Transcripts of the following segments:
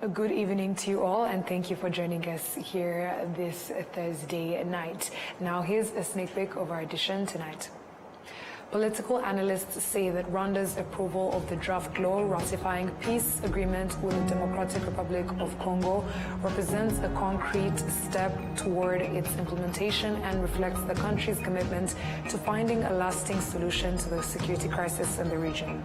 Good evening to you all, and thank you for joining us here this Thursday night. Now, here's a sneak peek of our edition tonight. Political analysts say that Rwanda's approval of the draft law ratifying peace agreement with the Democratic Republic of Congo represents a concrete step toward its implementation and reflects the country's commitment to finding a lasting solution to the security crisis in the region.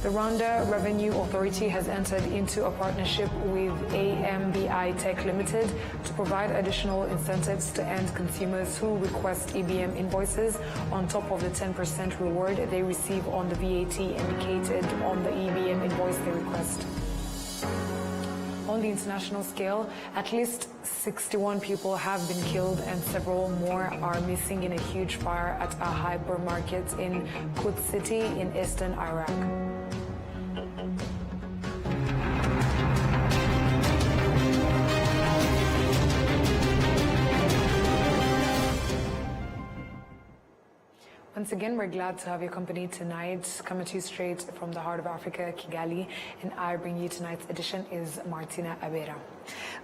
The Rwanda Revenue Authority has entered into a partnership with AMBI Tech Limited to provide additional incentives to end consumers who request EBM invoices on top of the 10% reward they receive on the VAT indicated on the EBM invoice they request. On the international scale, at least 61 people have been killed and several more are missing in a huge fire at a hypermarket in Quds City in eastern Iraq. Once again, we're glad to have your company tonight. Coming to you straight from the heart of Africa, Kigali, and I bring you tonight's edition is Martina Abera.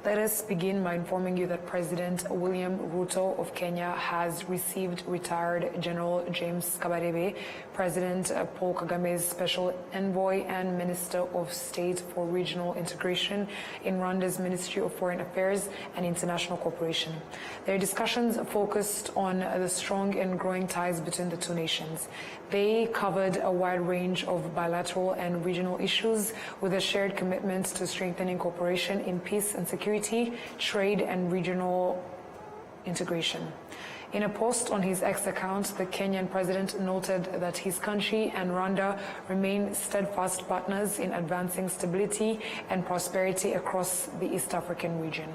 Let us begin by informing you that President William Ruto of Kenya has received retired General James Kabarebe, President Paul Kagame's Special Envoy and Minister of State for Regional Integration in Rwanda's Ministry of Foreign Affairs and International Cooperation. Their discussions focused on the strong and growing ties between the two nations. They covered a wide range of bilateral and regional issues with a shared commitment to strengthening cooperation in peace and security, trade and regional integration. In a post on his X account, the Kenyan president noted that his country and Rwanda remain steadfast partners in advancing stability and prosperity across the East African region.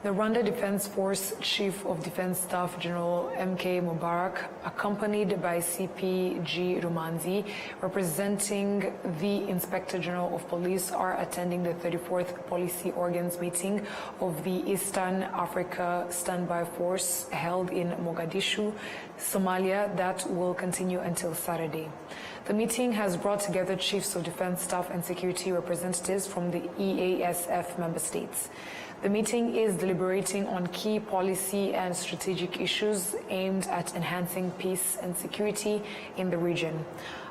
The Rwanda Defense Force Chief of Defense Staff General M.K. Mubarak, accompanied by CPG Rumanzi, representing the Inspector General of Police, are attending the 34th Policy Organs meeting of the Eastern Africa Standby Force held in Mogadishu, Somalia, that will continue until Saturday. The meeting has brought together chiefs of defense staff and security representatives from the EASF member states. The meeting is deliberating on key policy and strategic issues aimed at enhancing peace and security in the region.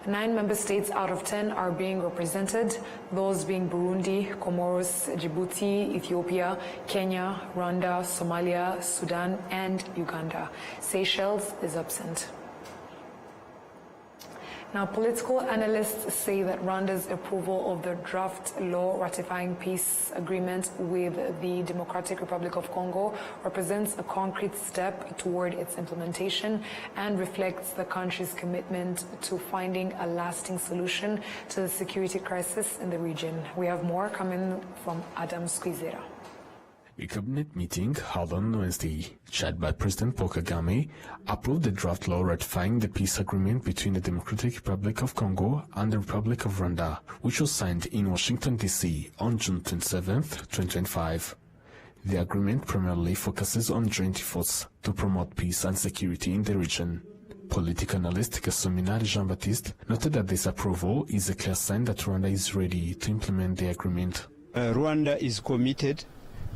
9 member states out of 10 are being represented, those being Burundi, Comoros, Djibouti, Ethiopia, Kenya, Rwanda, Somalia, Sudan, and Uganda. Seychelles is absent. Now, political analysts say that Rwanda's approval of the draft law ratifying peace agreement with the Democratic Republic of Congo represents a concrete step toward its implementation and reflects the country's commitment to finding a lasting solution to the security crisis in the region. We have more coming from Adam Squizera. A cabinet meeting held on Wednesday, chaired by President Paul Kagame, approved the draft law ratifying the peace agreement between the Democratic Republic of Congo and the Republic of Rwanda, which was signed in Washington, D.C. on June 27, 2025. The agreement primarily focuses on joint efforts to promote peace and security in the region. Political analyst Kasumina Jean-Baptiste noted that this approval is a clear sign that Rwanda is ready to implement the agreement. Rwanda is committed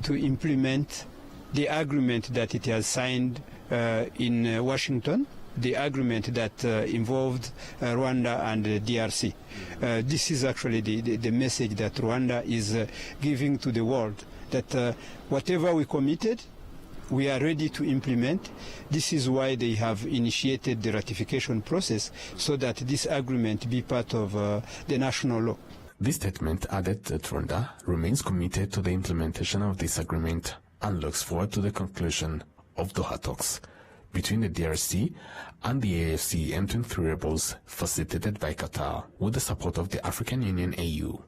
to implement the agreement that it has signed in Washington, the agreement that involved Rwanda and the DRC. This is actually the message that Rwanda is giving to the world, that whatever we committed, we are ready to implement. This is why they have initiated the ratification process, so that this agreement be part of the national law. This statement added that Rwanda remains committed to the implementation of this agreement and looks forward to the conclusion of Doha talks between the DRC and the AFC M23 rebels facilitated by Qatar with the support of the African Union AU.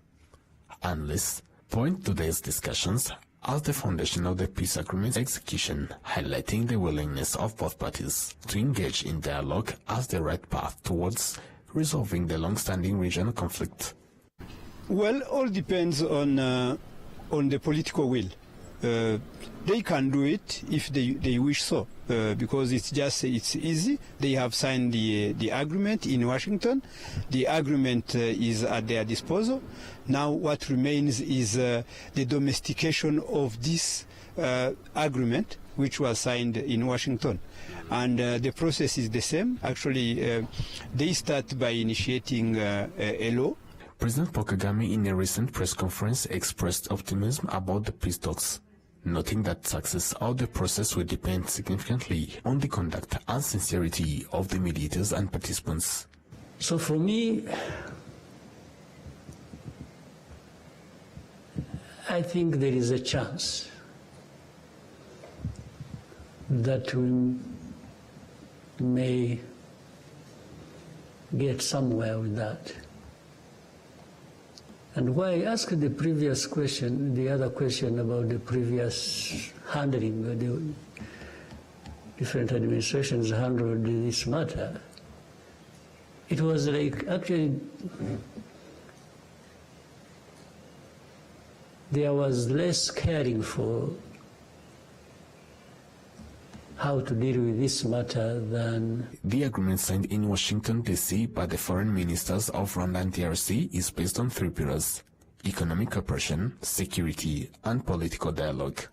Analysts point to these discussions as the foundation of the peace agreement's execution, highlighting the willingness of both parties to engage in dialogue as the right path towards resolving the long-standing regional conflict. Well, all depends on the political will. they can do it if they wish so, because it's easy. They have signed the agreement in Washington. The agreement is at their disposal. Now what remains is the domestication of this agreement, which was signed in Washington. And the process is the same. Actually, they start by initiating a law. President Paul Kagame in a recent press conference expressed optimism about the peace talks, noting that success of the process will depend significantly on the conduct and sincerity of the mediators and participants. So for me, I think there is a chance that we may get somewhere with that. And why I asked the previous question, the other question about the previous handling, the different administrations handled this matter, it was like actually there was less caring for how to deal with this matter than... The agreement signed in Washington, D.C. by the foreign ministers of Rwanda and DRC is based on 3 pillars: economic cooperation, security, and political dialogue.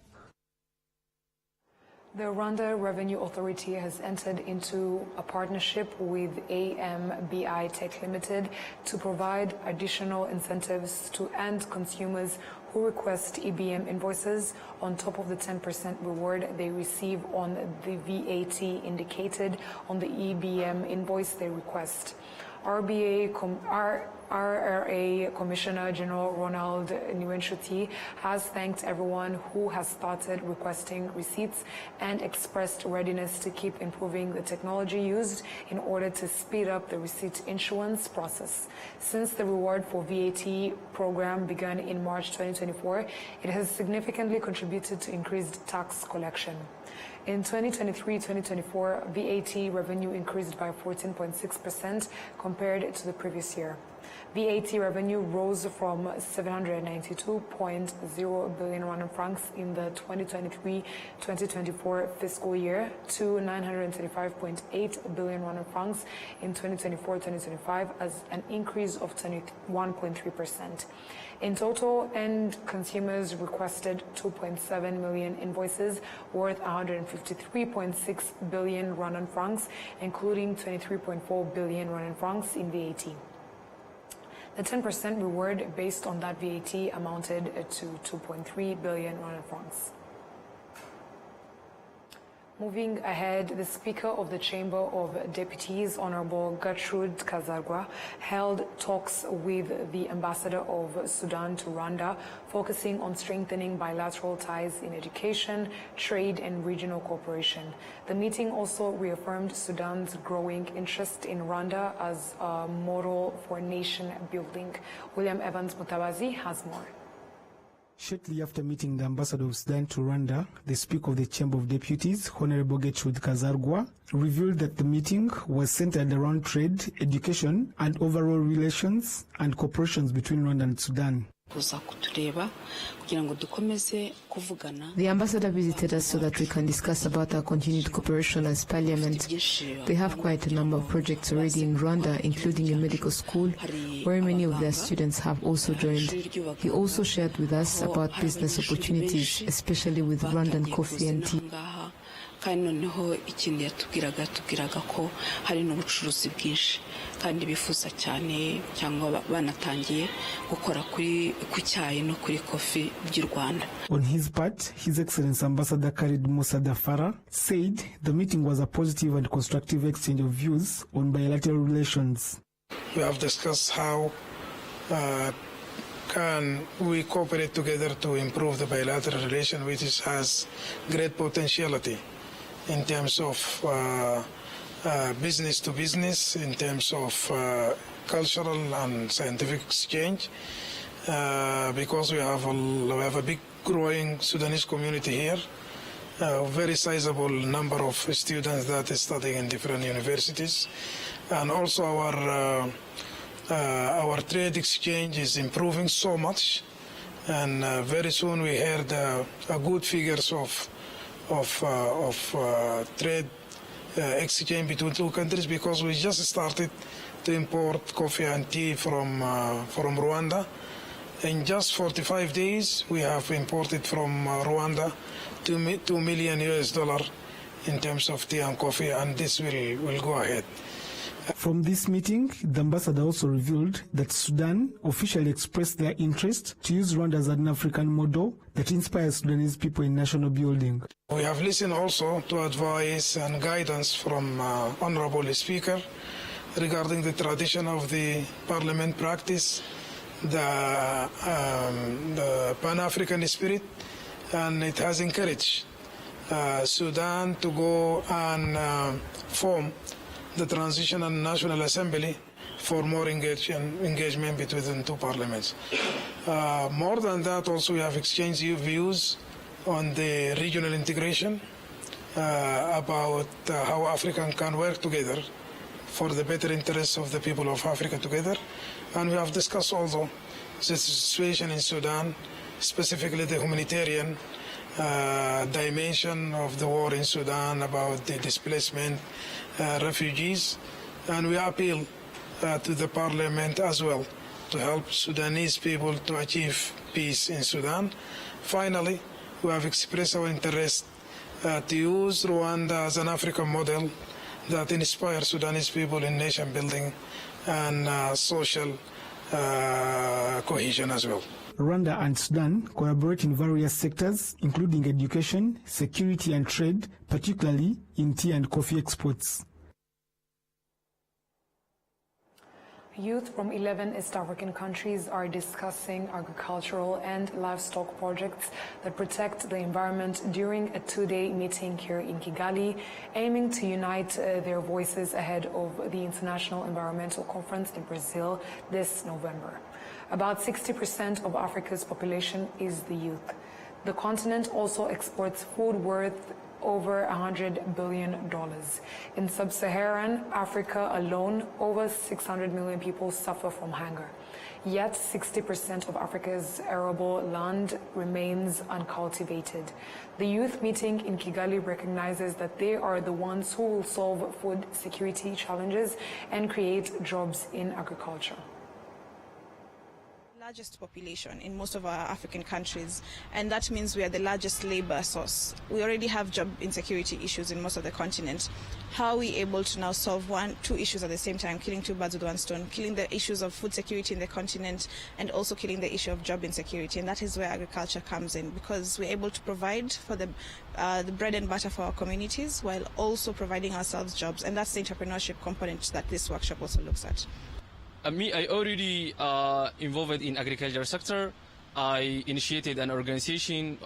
The Rwanda Revenue Authority has entered into a partnership with AMBI Tech Limited to provide additional incentives to end consumers who request EBM invoices on top of the 10% reward they receive on the VAT indicated on the EBM invoice they request. RRA Commissioner General Ronald Niwenshuti has thanked everyone who has started requesting receipts and expressed readiness to keep improving the technology used in order to speed up the receipt issuance process. Since the reward for VAT program began in March 2024, it has significantly contributed to increased tax collection. In 2023-2024, VAT revenue increased by 14.6% compared to the previous year. VAT revenue rose from 792.0 billion Rwandan francs in the 2023-2024 fiscal year to 935.8 billion Rwandan francs in 2024-2025, as an increase of 21.3%. In total, end consumers requested 2.7 million invoices worth 153.6 billion Rwandan francs, including 23.4 billion Rwandan francs in VAT. The 10% reward based on that VAT amounted to 2.3 billion Rwandan francs. Moving ahead, the Speaker of the Chamber of Deputies, Honorable Gertrude Kazarwa, held talks with the Ambassador of Sudan to Rwanda, focusing on strengthening bilateral ties in education, trade, and regional cooperation. The meeting also reaffirmed Sudan's growing interest in Rwanda as a model for nation building. William Evans Mutabazi has more. Shortly after meeting the Ambassador of Sudan to Rwanda, the Speaker of the Chamber of Deputies, Honorable Gertrude Kazarwa, revealed that the meeting was centered around trade, education, and overall relations and cooperations between Rwanda and Sudan. The ambassador visited us so that we can discuss about our continued cooperation as Parliament. They have quite a number of projects already in Rwanda, including a medical school, where many of their students have also joined. He also shared with us about business opportunities, especially with Rwandan coffee and tea. kandi noneho ikindi yatubwiraga ko hari n'ubucuruzi bwinshi kandi bifuza cyane cyangwa banatangiye gukora ku cyayi no kuri kofi by'u Rwanda. On his part, His Excellency Ambassador Khalid Musa Dafara said the meeting was a positive and constructive exchange of views on bilateral relations. We have discussed how can we cooperate together to improve the bilateral relation, which has great potentiality in terms of business to business, in terms of cultural and scientific exchange, because we have a big growing Sudanese community here, a very sizable number of students that are studying in different universities, and also our trade exchange is improving so much and very soon we heard good figures of trade exchange between two countries, because we just started to import coffee and tea from Rwanda. In just 45 days, we have imported from Rwanda $2 million in terms of tea and coffee, and this will go ahead. From this meeting, the ambassador also revealed that Sudan officially expressed their interest to use Rwanda as an African model that inspires Sudanese people in national building. We have listened also to advice and guidance from Honorable Speaker regarding the tradition of the parliament practice, the Pan-African spirit, and it has encouraged Sudan to go and form the Transitional National Assembly for more engagement between the two parliaments. More than that, also we have exchanged views on the regional integration, about how Africa can work together for the better interests of the people of Africa together. And we have discussed also the situation in Sudan, specifically the humanitarian dimension of the war in Sudan, about the displacement, refugees, and we appeal to the parliament as well to help Sudanese people to achieve peace in Sudan. Finally, we have expressed our interest to use Rwanda as an African model that inspires Sudanese people in nation building and social cohesion as well. Rwanda and Sudan collaborate in various sectors, including education, security and trade, particularly in tea and coffee exports. Youth from 11 East African countries are discussing agricultural and livestock projects that protect the environment during a two-day meeting here in Kigali, aiming to unite their voices ahead of the International Environmental Conference in Brazil this November. About 60% of Africa's population is the youth. The continent also exports food worth over $100 billion. In sub-Saharan Africa alone, over 600 million people suffer from hunger. Yet 60% of Africa's arable land remains uncultivated. The youth meeting in Kigali recognizes that they are the ones who will solve food security challenges and create jobs in agriculture. Largest population in most of our African countries, and that means we are the largest labor source. We already have job insecurity issues in most of the continent. How are we able to now solve two issues at the same time, killing two birds with one stone, killing the issues of food security in the continent and also killing the issue of job insecurity? And that is where agriculture comes in, because we're able to provide for the bread and butter for our communities while also providing ourselves jobs, and that's the entrepreneurship component that this workshop also looks at. I already involved in agriculture sector. I initiated an organization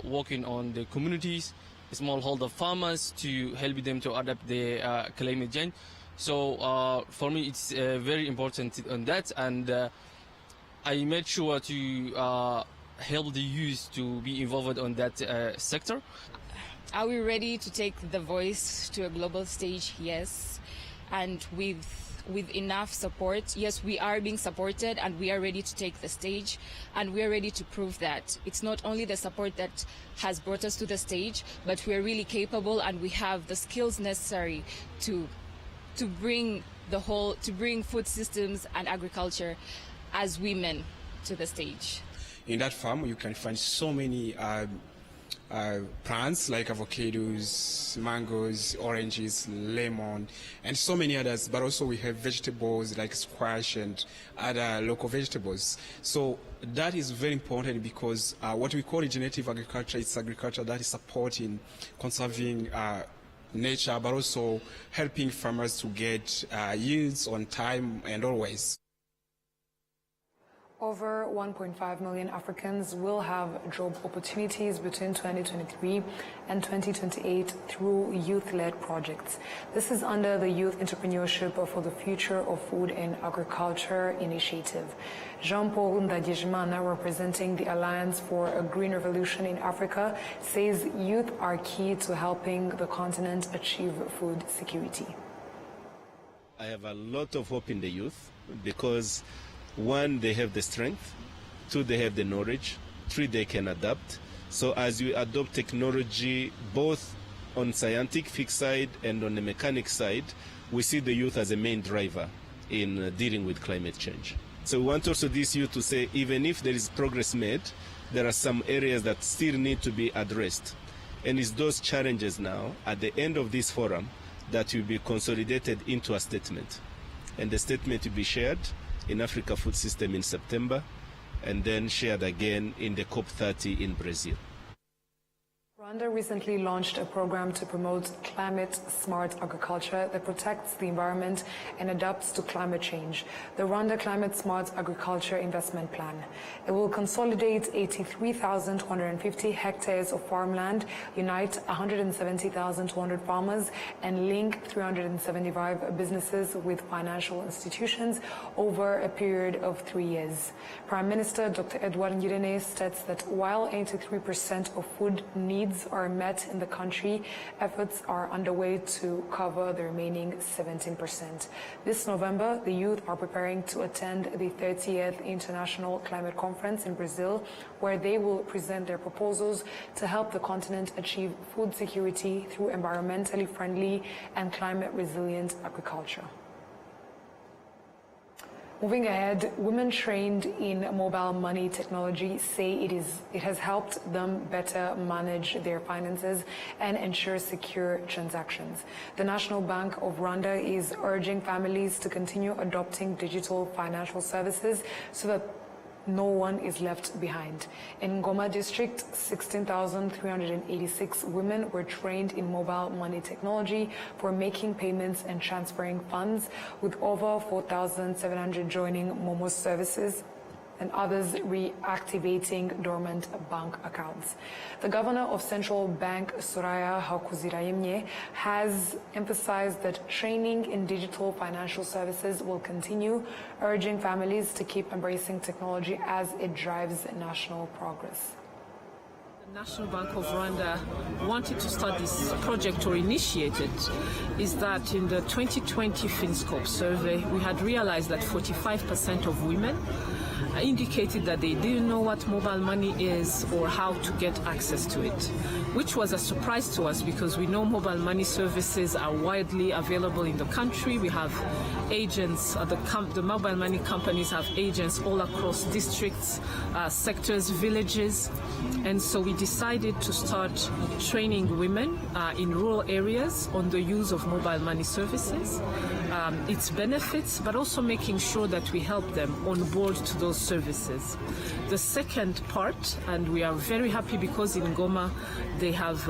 working on the communities, smallholder farmers, to help them to adapt the climate change. So for me, it's very important on that, and I made sure to help the youth to be involved on that sector. Are we ready to take the voice to a global stage? Yes, and with enough support. Yes, we are being supported and we are ready to take the stage, and we are ready to prove that it's not only the support that has brought us to the stage, but we are really capable and we have the skills necessary to bring food systems and agriculture as women to the stage. In that farm you can find so many plants like avocados, mangoes, oranges, lemon, and so many others, but also we have vegetables like squash and other local vegetables. So that is very important, because what we call regenerative agriculture is agriculture that is supporting, conserving nature, but also helping farmers to get yields on time and always. Over 1.5 million Africans will have job opportunities between 2023 and 2028 through youth-led projects. This is under the Youth Entrepreneurship for the Future of Food and Agriculture initiative. Jean-Paul Ndagijimana, representing the Alliance for a Green Revolution in Africa, says youth are key to helping the continent achieve food security. I have a lot of hope in the youth because, one, they have the strength, two, they have the knowledge, factory, they can adapt. So as we adopt technology, both on scientific side and on the mechanic side, we see the youth as a main driver in dealing with climate change. So we want also this youth to say, even if there is progress made, there are some areas that still need to be addressed. And it's those challenges now, at the end of this forum, that will be consolidated into a statement. And the statement will be shared in Africa Food System in September, and then shared again in the COP30 in Brazil. Rwanda recently launched a program to promote climate-smart agriculture that protects the environment and adapts to climate change, the Rwanda Climate-Smart Agriculture Investment Plan. It will consolidate 83,250 hectares of farmland, unite 170,200 farmers, and link 375 businesses with financial institutions over a period of 3 years. Prime Minister Dr. Edouard Ngirente states that while 83% of food needs are met in the country, efforts are underway to cover the remaining 17%. This November, the youth are preparing to attend the 30th International Climate Conference in Brazil, where they will present their proposals to help the continent achieve food security through environmentally friendly and climate-resilient agriculture. Moving ahead, women trained in mobile money technology say it has helped them better manage their finances and ensure secure transactions. The National Bank of Rwanda is urging families to continue adopting digital financial services so that no one is left behind. In Goma district, 16,386 women were trained in mobile money technology for making payments and transferring funds, with over 4,700 joining Momo services and others reactivating dormant bank accounts. The governor of Central Bank, Soraya Hakuzirayemye, has emphasized that training in digital financial services will continue, urging families to keep embracing technology as it drives national progress. The National Bank of Rwanda wanted to start this project or initiate it is that in the 2020 FinScope survey, we had realized that 45% of women indicated that they didn't know what mobile money is or how to get access to it, which was a surprise to us because we know mobile money services are widely available in the country. We have agents, the mobile money companies have agents all across districts, sectors, villages, and so we decided to start training women in rural areas on the use of mobile money services, its benefits, but also making sure that we help them on board to those services. The second part, and we are very happy because in Goma they have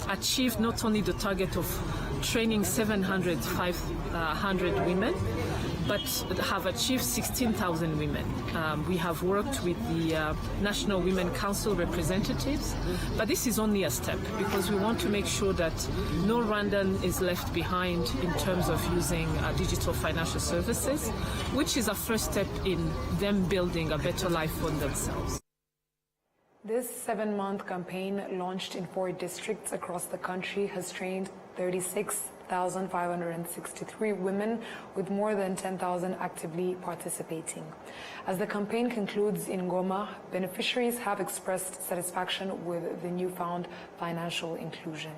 achieved not only the target of training 500 women, but have achieved 16,000 women. We have worked with the National Women Council representatives, but this is only a step because we want to make sure that no Rwandan is left behind in terms of using digital financial services, which is a first step in them building a better life for themselves. This 7-month campaign, launched in 4 districts across the country, has trained 36,563 women, with more than 10,000 actively participating. As the campaign concludes in Goma, beneficiaries have expressed satisfaction with the newfound financial inclusion.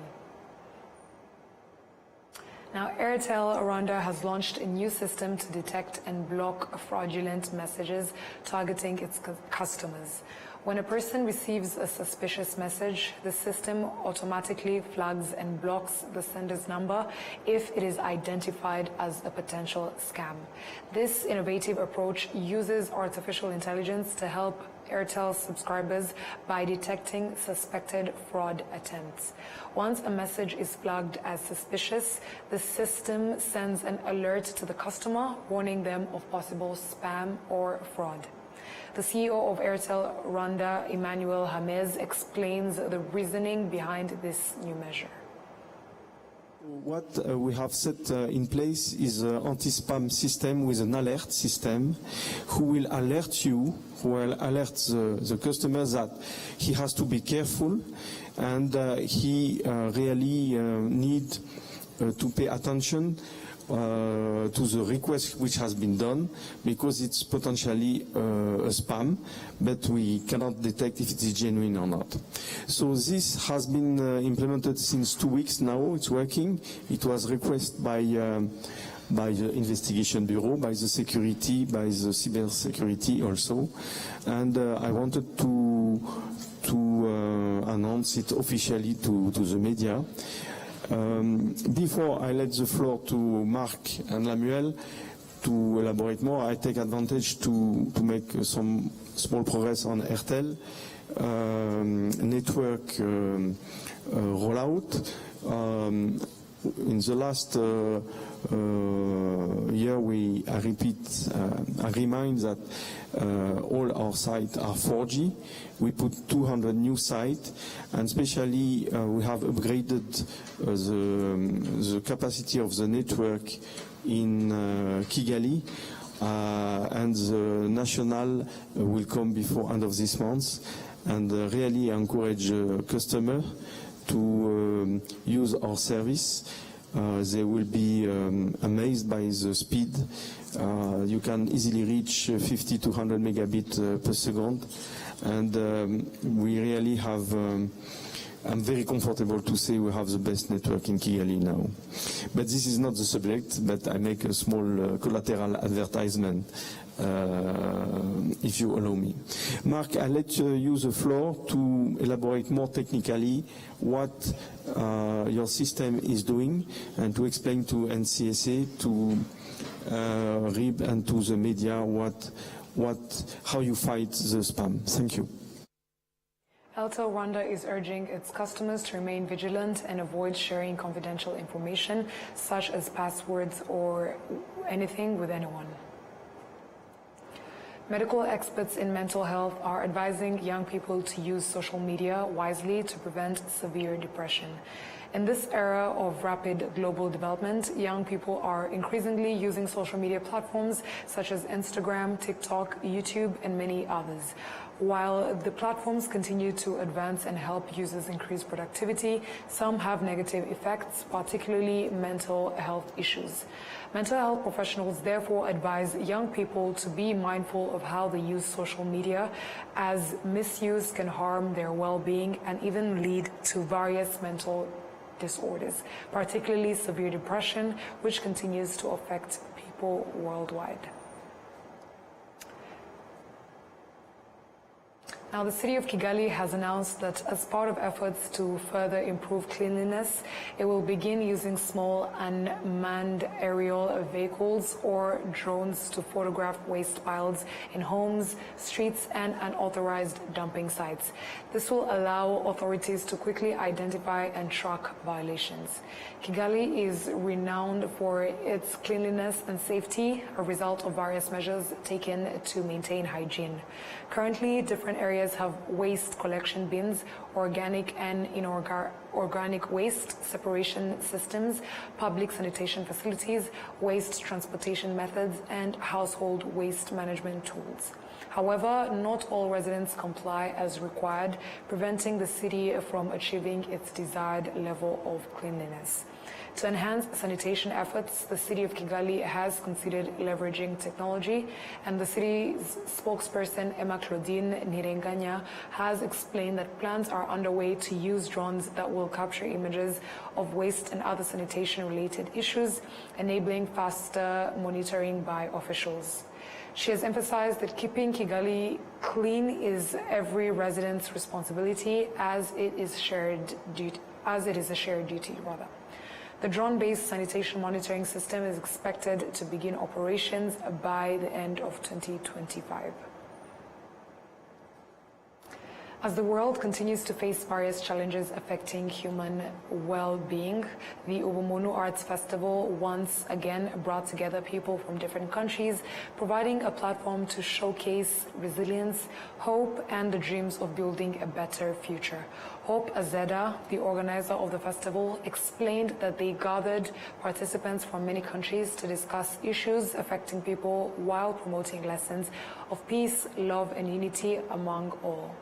Now, Airtel Rwanda has launched a new system to detect and block fraudulent messages targeting its customers. When a person receives a suspicious message, the system automatically flags and blocks the sender's number if it is identified as a potential scam. This innovative approach uses artificial intelligence to help Airtel subscribers by detecting suspected fraud attempts. Once a message is flagged as suspicious, the system sends an alert to the customer, warning them of possible spam or fraud. The CEO of Airtel Rwanda, Emmanuel Hamez, explains the reasoning behind this new measure. What we have set in place is an anti-spam system with an alert system who will alert you, who will alert the customer that he has to be careful and he really need to pay attention to the request which has been done, because it's potentially a spam, but we cannot detect if it is genuine or not. So this has been implemented since 2 weeks now. It's working. It was requested by the investigation bureau, by the security, by the cybersecurity also, and I wanted to announce it officially to the media. Before I let the floor to Marc and Lamuel to elaborate more, I take advantage to make some small progress on Airtel network rollout. In the last year, I remind that all our sites are 4G. We put 200 new sites, and especially we have upgraded the capacity of the network in Kigali, and the national will come before end of this month, and really encourage customers to use our service. They will be amazed by the speed. You can easily reach 50 to 100 megabits per second, and we really have, I'm very comfortable to say we have the best network in Kigali now. But this is not the subject, but I make a small collateral advertisement, if you allow me. Marc, I let you use the floor to elaborate more technically what your system is doing, and to explain to NCSA, to RIB, and to the media how you fight the spam. Thank you. Airtel Rwanda is urging its customers to remain vigilant and avoid sharing confidential information, such as passwords or anything, with anyone. Medical experts in mental health are advising young people to use social media wisely to prevent severe depression. In this era of rapid global development, young people are increasingly using social media platforms such as Instagram, TikTok, YouTube, and many others. While the platforms continue to advance and help users increase productivity, some have negative effects, particularly mental health issues. Mental health professionals therefore advise young people to be mindful of how they use social media, as misuse can harm their well-being and even lead to various mental disorders, particularly severe depression, which continues to affect people worldwide. Now, the city of Kigali has announced that as part of efforts to further improve cleanliness, it will begin using small unmanned aerial vehicles or drones to photograph waste piles in homes, streets, and unauthorized dumping sites. This will allow authorities to quickly identify and track violations. Kigali is renowned for its cleanliness and safety, a result of various measures taken to maintain hygiene. Currently, different areas have waste collection bins, organic and inorganic waste separation systems, public sanitation facilities, waste transportation methods, and household waste management tools. However, not all residents comply as required, preventing the city from achieving its desired level of cleanliness. To enhance sanitation efforts, the city of Kigali has considered leveraging technology, and the city's spokesperson, Emma Claudine Nirenganya, has explained that plans are underway to use drones that will capture images of waste and other sanitation-related issues, enabling faster monitoring by officials. She has emphasized that keeping Kigali clean is every resident's responsibility, as it is a shared duty. The drone-based sanitation monitoring system is expected to begin operations by the end of 2025. As the world continues to face various challenges affecting human well-being, the Ubumuntu Arts Festival once again brought together people from different countries, providing a platform to showcase resilience, hope, and the dreams of building a better future. Hope Azeda, the organizer of the festival, explained that they gathered participants from many countries to discuss issues affecting people while promoting lessons of peace, love, and unity among all.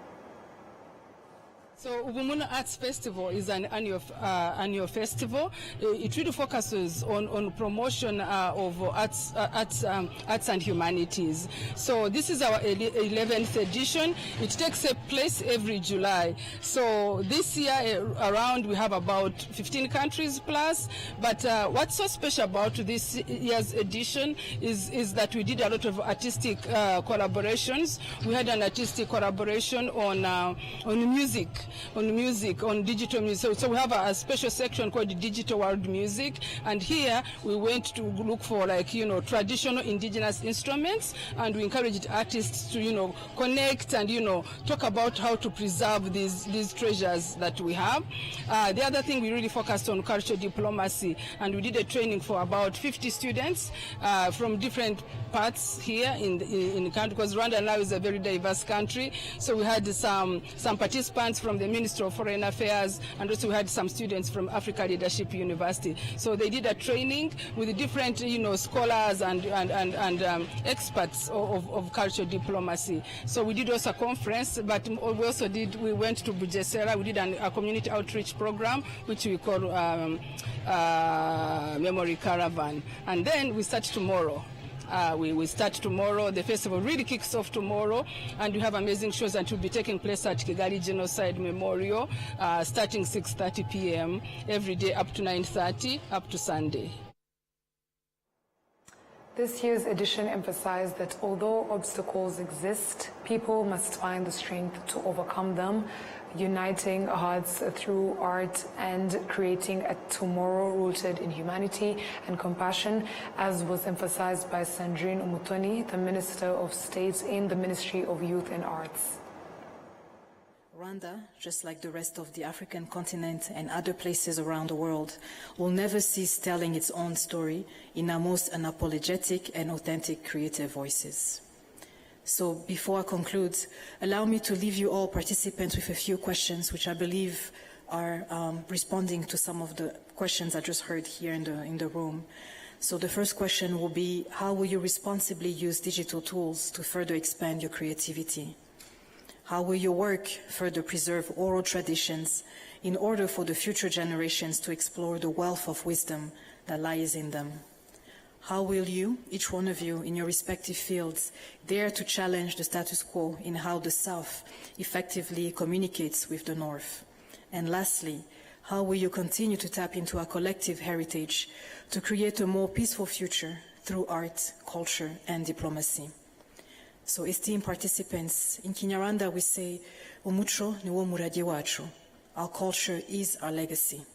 So Ubumuna Arts Festival is an annual festival. It really focuses on promotion of arts and humanities. So this is our 11th edition. It takes place every July. So this year around we have about 15 countries plus. But what's so special about this year's edition is that we did a lot of artistic collaborations. We had an artistic collaboration on music. On digital music. So we have a special section called the Digital World Music, and here we went to look for traditional indigenous instruments, and we encouraged artists to connect and talk about how to preserve these treasures that we have. The other thing, we really focused on cultural diplomacy, and we did a training for about 50 students from different parts here in the country, because Rwanda now is a very diverse country. So we had some participants from the Ministry of Foreign Affairs, and also we had some students from Africa Leadership University. So they did a training with different scholars and experts of cultural diplomacy. So we did also a conference, but we went to Bugesera. We did a community outreach program, which we call Memory Caravan. And then we start tomorrow. We start tomorrow. The festival really kicks off tomorrow, and we have amazing shows that will be taking place at Kigali Genocide Memorial, starting 6:30 p.m. every day up to 9:30, up to Sunday. This year's edition emphasized that although obstacles exist, people must find the strength to overcome them, uniting hearts through art and creating a tomorrow rooted in humanity and compassion, as was emphasized by Sandrine Umutoni, the Minister of State in the Ministry of Youth and Arts. Rwanda, just like the rest of the African continent and other places around the world, will never cease telling its own story in our most unapologetic and authentic creative voices. So before I conclude, allow me to leave you all participants with a few questions which I believe are responding to some of the questions I just heard here in the room. So the first question will be, how will you responsibly use digital tools to further expand your creativity? How will your work further preserve oral traditions in order for the future generations to explore the wealth of wisdom that lies in them? How will you, each one of you in your respective fields, dare to challenge the status quo in how the South effectively communicates with the North? And lastly, how will you continue to tap into our collective heritage to create a more peaceful future through art, culture, and diplomacy? So, esteemed participants, in Kinyarwanda we say, Umuco niwo murage wacu. Our culture is our legacy.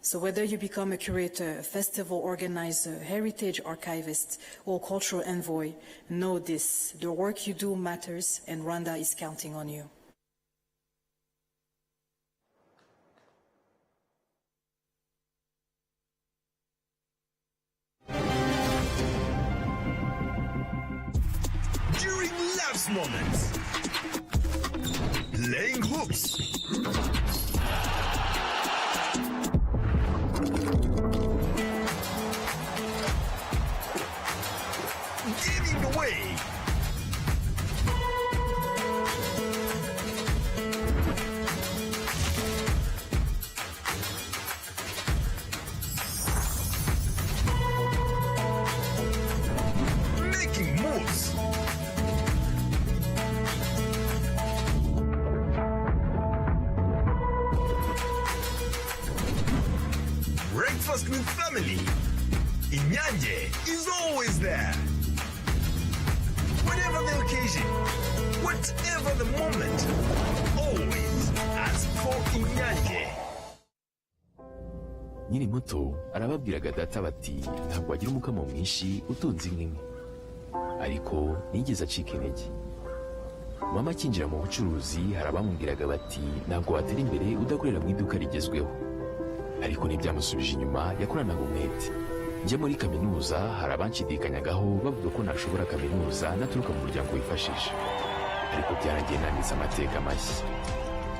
So whether you become a curator, a festival organizer, heritage archivist, or cultural envoy, know this: the work you do matters, and Rwanda is counting on you. During love's moments, playing hoops, giving away, making moves, breakfast with family. Inyanje is always there. Whatever the occasion, whatever the moment, always ask for Inyanje. Nyiri muto arababwiraga data bati ntabwo wagira umukamo mwinshi utunze inka imwe, ariko nigeze acika intege. Mama akinjira mu bucuruzi hari abamubwiraga bati ntabwo watera imbere udakorera mu iduka rigezweho, ariko ntibyamusubije inyuma, yakoranaga umwete. Njye muri kaminuza hari abanshidikanyagaho bavuga ko nashobora kaminuza naturuka mu muryango wifashisha, ariko byarangiye nanditse amateka mashya.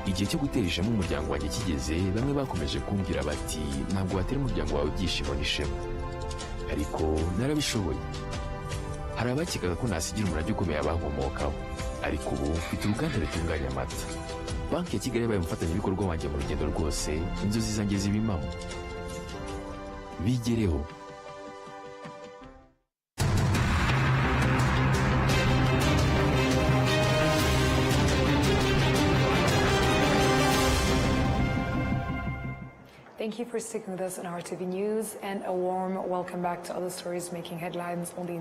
Igihe cyo gutera ishema umuryango wanjye kigeze, bamwe bakomeje kumbwira bati ntabwo watera umuryango wawe ibyishimo n'ishema, ariko narabishoboye. Hari abakekaga ko nasigira umurage ukomeye abankomokaho, ariko ubu mfite uruganda rutunganya amata. banki ya Kigali yabaye umufatanyabikorwa wanjye mu rugendo rwose inzozi zanjye zibimamo bigereho. Thank you for sticking with us on RTV News, and a warm welcome back to other stories making headlines on the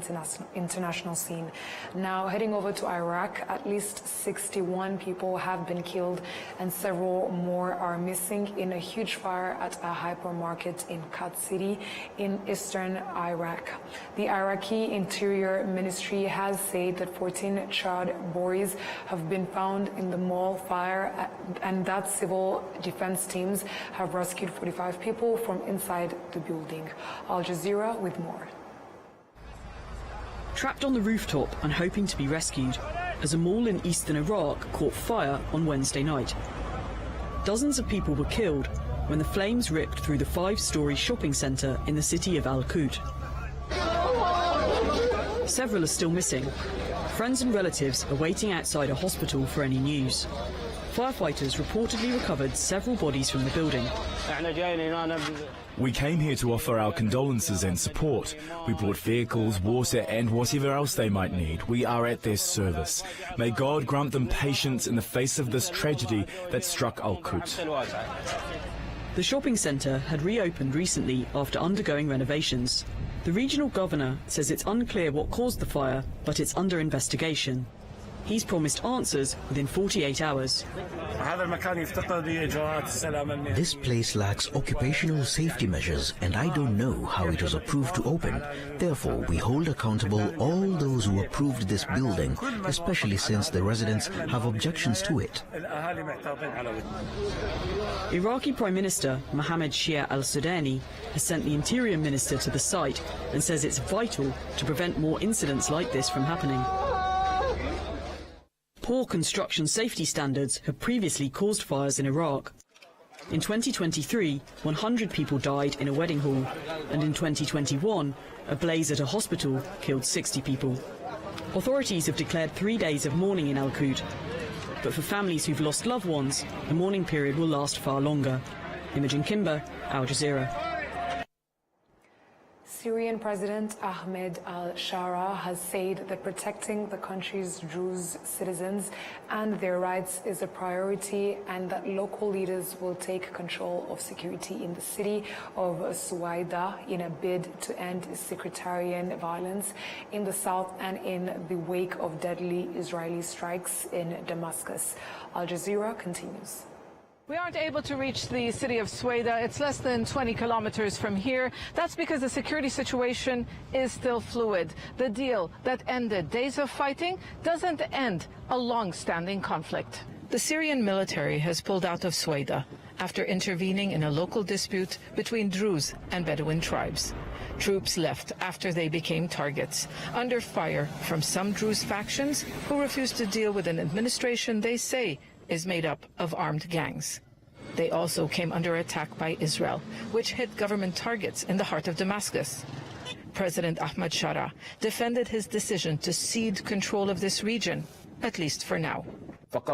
international scene. Now, heading over to Iraq, at least 61 people have been killed and several more are missing in a huge fire at a hypermarket in Khat City in eastern Iraq. The Iraqi Interior Ministry has said that 14 charred bodies have been found in the mall fire and that civil defense teams have rescued 45 people from inside the building. Al Jazeera with more. Trapped on the rooftop and hoping to be rescued, as a mall in eastern Iraq caught fire on Wednesday night. Dozens of people were killed when the flames ripped through the 5-story shopping centre in the city of Al-Qut. Several are still missing. Friends and relatives are waiting outside a hospital for any news. Firefighters reportedly recovered several bodies from the building. We came here to offer our condolences and support. We brought vehicles, water and whatever else they might need. We are at their service. May God grant them patience in the face of this tragedy that struck Al-Qut. The shopping centre had reopened recently after undergoing renovations. The regional governor says it's unclear what caused the fire, but it's under investigation. He's promised answers within 48 hours. This place lacks occupational safety measures and I don't know how it was approved to open. Therefore, we hold accountable all those who approved this building, especially since the residents have objections to it. Iraqi Prime Minister Mohammed Shia al-Sudani has sent the Interior Minister to the site and says it's vital to prevent more incidents like this from happening. Poor construction safety standards have previously caused fires in Iraq. In 2023, 100 people died in a wedding hall, and in 2021, a blaze at a hospital killed 60 people. Authorities have declared 3 days of mourning in Al-Qut, but for families who've lost loved ones, the mourning period will last far longer. Imogen Kimber, Al Jazeera. Syrian President Ahmed al-Shara has said that protecting the country's Druze citizens and their rights is a priority and that local leaders will take control of security in the city of Suwaida in a bid to end sectarian violence in the south and in the wake of deadly Israeli strikes in Damascus. Al Jazeera continues. We aren't able to reach the city of Suwaida. It's less than 20 kilometers from here. That's because the security situation is still fluid. The deal that ended days of fighting doesn't end a long-standing conflict. The Syrian military has pulled out of Suwaida after intervening in a local dispute between Druze and Bedouin tribes. Troops left after they became targets, under fire from some Druze factions who refuse to deal with an administration they say is made up of armed gangs. They also came under attack by Israel, which hit government targets in the heart of Damascus. President Ahmed Shara defended his decision to cede control of this region, at least for now. We put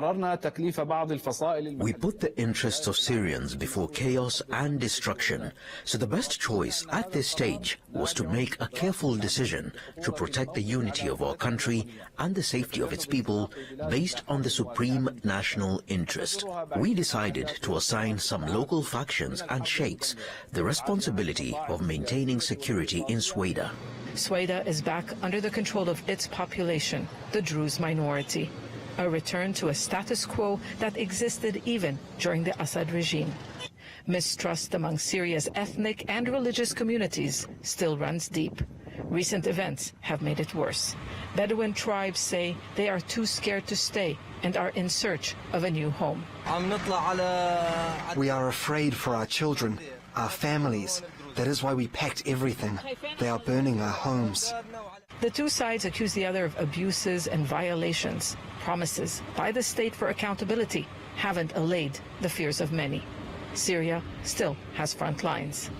the interests of Syrians before chaos and destruction, so the best choice at this stage was to make a careful decision to protect the unity of our country and the safety of its people based on the supreme national interest. We decided to assign some local factions and sheikhs the responsibility of maintaining security in Suwaida. Suwaida is back under the control of its population, the Druze minority. A return to a status quo that existed even during the Assad regime. Mistrust among Syria's ethnic and religious communities still runs deep. Recent events have made it worse. Bedouin tribes say they are too scared to stay and are in search of a new home. We are afraid for our children, our families. That is why we packed everything. They are burning our homes. The two sides accuse the other of abuses and violations. Promises by the state for accountability haven't allayed the fears of many. Syria still has front lines.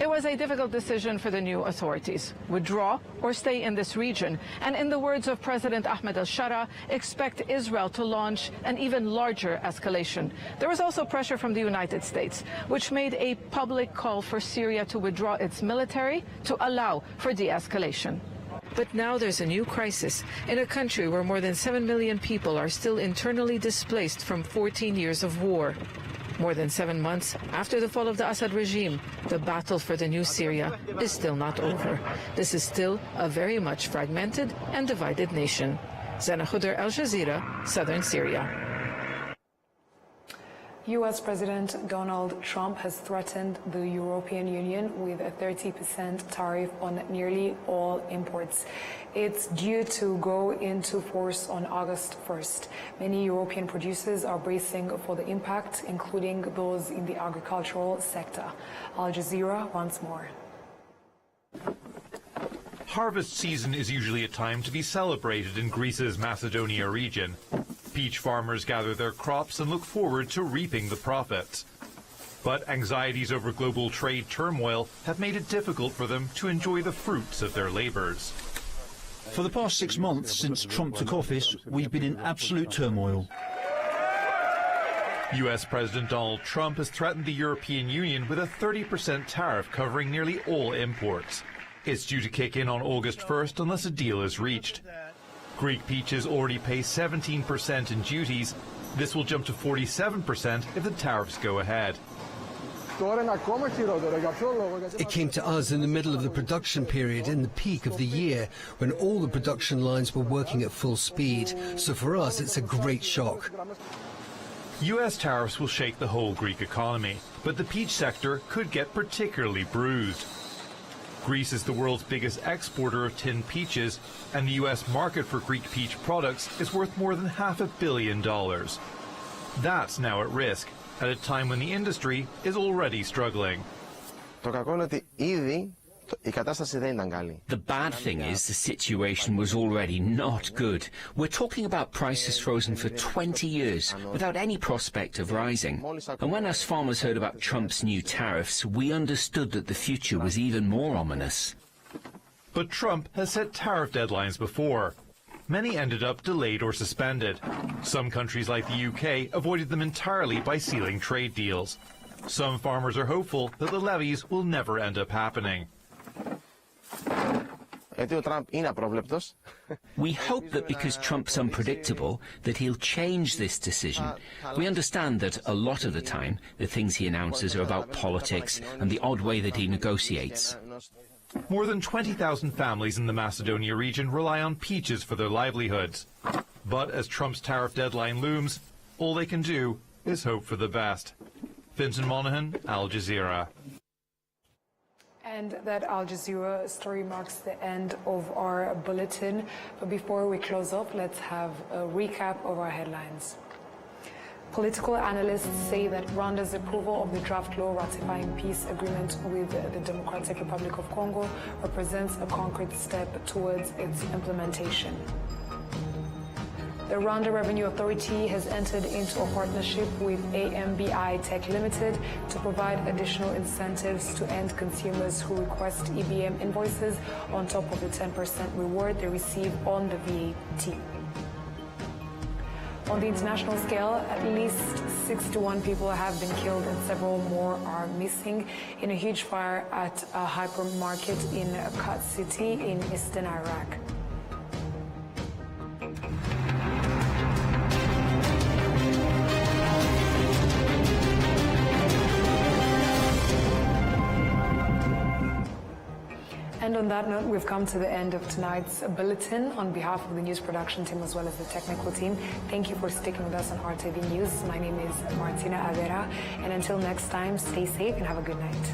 It was a difficult decision for the new authorities: withdraw or stay in this region. And in the words of President Ahmed al-Shara, expect Israel to launch an even larger escalation. There was also pressure from the United States, which made a public call for Syria to withdraw its military to allow for de-escalation. But now there's a new crisis in a country where more than 7 million people are still internally displaced from 14 years of war. More than 7 months after the fall of the Assad regime, the battle for the new Syria is still not over. This is still a very much fragmented and divided nation. Zana Khudr, Al Jazeera, Southern Syria. U.S. President Donald Trump has threatened the European Union with a 30% tariff on nearly all imports. It's due to go into force on August 1st. Many European producers are bracing for the impact, including those in the agricultural sector. Al Jazeera wants more. Harvest season is usually a time to be celebrated in Greece's Macedonia region. Peach farmers gather their crops and look forward to reaping the profits. But anxieties over global trade turmoil have made it difficult for them to enjoy the fruits of their labors. For the past 6 months since Trump took office, we've been in absolute turmoil. U.S. President Donald Trump has threatened the European Union with a 30% tariff covering nearly all imports. It's due to kick in on August 1st unless a deal is reached. Greek peaches already pay 17% in duties. This will jump to 47% if the tariffs go ahead. It came to us in the middle of the production period, in the peak of the year, when all the production lines were working at full speed. So for us, it's a great shock. U.S. tariffs will shake the whole Greek economy, but the peach sector could get particularly bruised. Greece is the world's biggest exporter of tinned peaches, and the U.S. market for Greek peach products is worth more than $500 million. That's now at risk, at a time when the industry is already struggling. The bad thing is the situation was already not good. We're talking about prices frozen for 20 years without any prospect of rising. And when us farmers heard about Trump's new tariffs, we understood that the future was even more ominous. But Trump has set tariff deadlines before. Many ended up delayed or suspended. Some countries like the UK avoided them entirely by sealing trade deals. Some farmers are hopeful that the levies will never end up happening. We hope that because Trump's unpredictable, that he'll change this decision. We understand that a lot of the time, the things he announces are about politics and the odd way that he negotiates. More than 20,000 families in the Macedonia region rely on peaches for their livelihoods. But as Trump's tariff deadline looms, all they can do is hope for the best. Vincent Monaghan, Al Jazeera. And that Al Jazeera story marks the end of our bulletin. But before we close up, let's have a recap of our headlines. Political analysts say that Rwanda's approval of the draft law ratifying peace agreement with the Democratic Republic of Congo represents a concrete step towards its implementation. The Rwanda Revenue Authority has entered into a partnership with AMBI Tech Limited to provide additional incentives to end consumers who request EBM invoices on top of the 10% reward they receive on the VAT. On the international scale, at least 61 people have been killed and several more are missing in a huge fire at a hypermarket in Kut City in eastern Iraq. And on that note, we've come to the end of tonight's bulletin. On behalf of the news production team as well as the technical team, thank you for sticking with us on RTV News. My name is Martina Avera, and until next time, stay safe and have a good night.